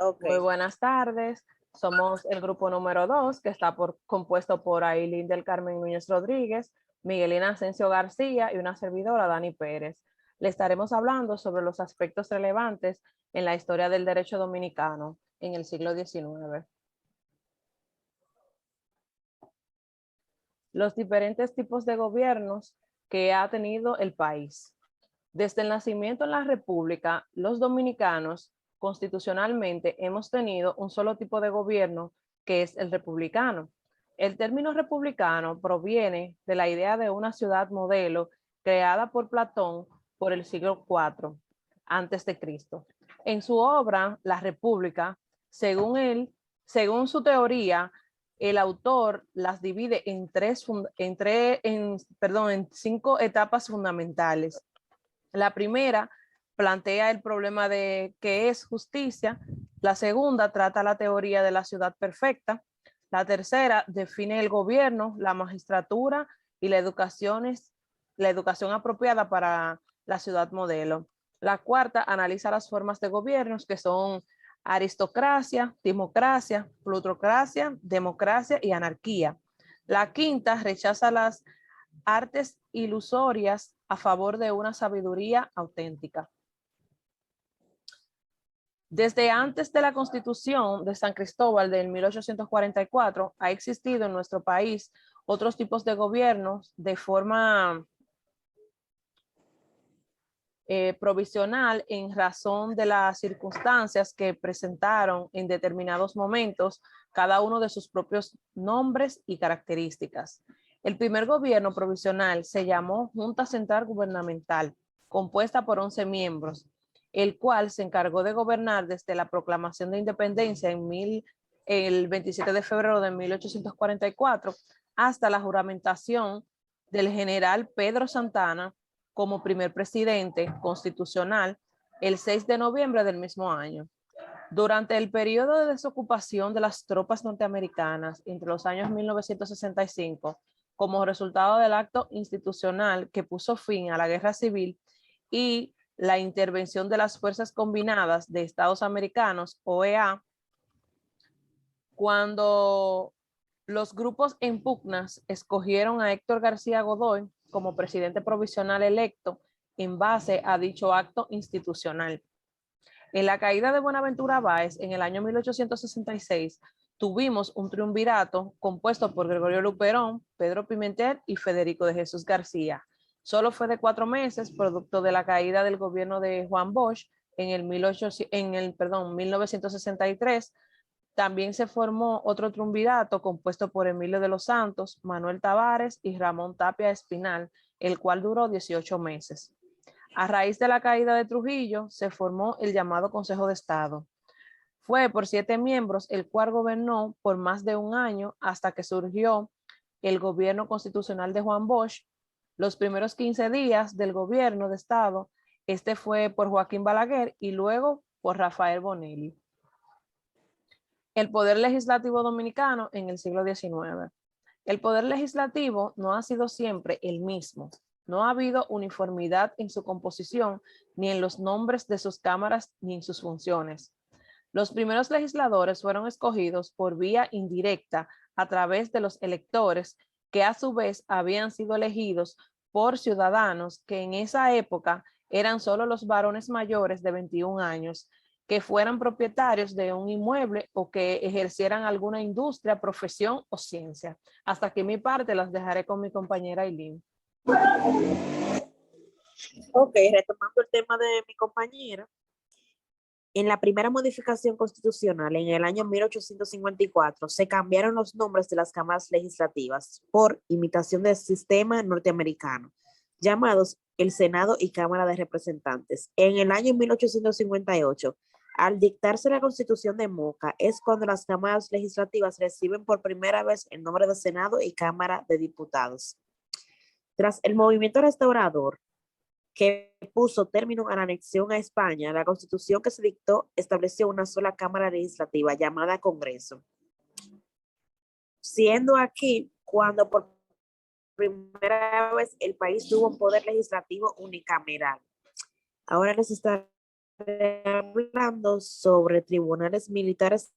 Ok. Muy buenas tardes. Somos el grupo número 2, que está compuesto por Ailín del Carmen Núñez Rodríguez, Miguelina Asensio García y una servidora, Dani Pérez. Le estaremos hablando sobre los aspectos relevantes en la historia del derecho dominicano en el siglo XIX. Los diferentes tipos de gobiernos que ha tenido el país. Desde el nacimiento en la República, los dominicanos constitucionalmente hemos tenido un solo tipo de gobierno, que es el republicano. El término republicano proviene de la idea de una ciudad modelo creada por Platón por el siglo IV antes de Cristo. En su obra La República, según su teoría, el autor las divide en cinco etapas fundamentales. La primera plantea el problema de qué es justicia. La segunda trata la teoría de la ciudad perfecta. La tercera define el gobierno, la magistratura y la educación apropiada para la ciudad modelo. La cuarta analiza las formas de gobiernos, que son aristocracia, timocracia, plutocracia, democracia y anarquía. La quinta rechaza las artes ilusorias a favor de una sabiduría auténtica. Desde antes de la Constitución de San Cristóbal de 1844, ha existido en nuestro país otros tipos de gobiernos de forma provisional en razón de las circunstancias que presentaron en determinados momentos cada uno de sus propios nombres y características. El primer gobierno provisional se llamó Junta Central Gubernamental, compuesta por 11 miembros, el cual se encargó de gobernar desde la proclamación de independencia el 27 de febrero de 1844 hasta la juramentación del general Pedro Santana como primer presidente constitucional el 6 de noviembre del mismo año. Durante el periodo de desocupación de las tropas norteamericanas entre los años 1965, como resultado del acto institucional que puso fin a la guerra civil y la intervención de las Fuerzas Combinadas de Estados Americanos, OEA, cuando los grupos en pugnas escogieron a Héctor García Godoy como presidente provisional electo en base a dicho acto institucional. En la caída de Buenaventura Báez en el año 1866, tuvimos un triunvirato compuesto por Gregorio Luperón, Pedro Pimentel y Federico de Jesús García. Solo fue de 4 meses, producto de la caída del gobierno de Juan Bosch en el 1963. También se formó otro triunvirato compuesto por Emilio de los Santos, Manuel Tavares y Ramón Tapia Espinal, el cual duró 18 meses. A raíz de la caída de Trujillo, se formó el llamado Consejo de Estado. Fue por 7 miembros, el cual gobernó por más de un año hasta que surgió el gobierno constitucional de Juan Bosch. Los primeros 15 días del gobierno de Estado, este fue por Joaquín Balaguer y luego por Rafael Bonelli. El poder legislativo dominicano en el siglo XIX. El poder legislativo no ha sido siempre el mismo. No ha habido uniformidad en su composición, ni en los nombres de sus cámaras, ni en sus funciones. Los primeros legisladores fueron escogidos por vía indirecta a través de los electores, que a su vez habían sido elegidos por ciudadanos que en esa época eran solo los varones mayores de 21 años, que fueran propietarios de un inmueble o que ejercieran alguna industria, profesión o ciencia. Hasta aquí mi parte, las dejaré con mi compañera Ailín. Ok, retomando el tema de mi compañera. En la primera modificación constitucional, en el año 1854, se cambiaron los nombres de las cámaras legislativas por imitación del sistema norteamericano, llamados el Senado y Cámara de Representantes. En el año 1858, al dictarse la Constitución de Moca, es cuando las cámaras legislativas reciben por primera vez el nombre de Senado y Cámara de Diputados. Tras el movimiento restaurador, que puso término a la anexión a España, la Constitución que se dictó estableció una sola Cámara Legislativa llamada Congreso, siendo aquí cuando por primera vez el país tuvo un poder legislativo unicameral. Ahora les estaré hablando sobre tribunales militares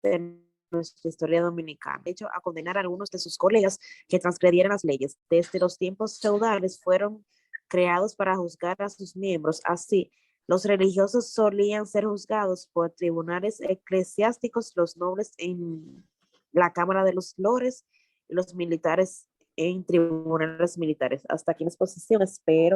de nuestra historia dominicana. De hecho, a condenar a algunos de sus colegas que transgredieran las leyes. Desde los tiempos feudales fueron creados para juzgar a sus miembros. Así, los religiosos solían ser juzgados por tribunales eclesiásticos, los nobles en la Cámara de los Lores y los militares en tribunales militares. Hasta aquí la exposición, espero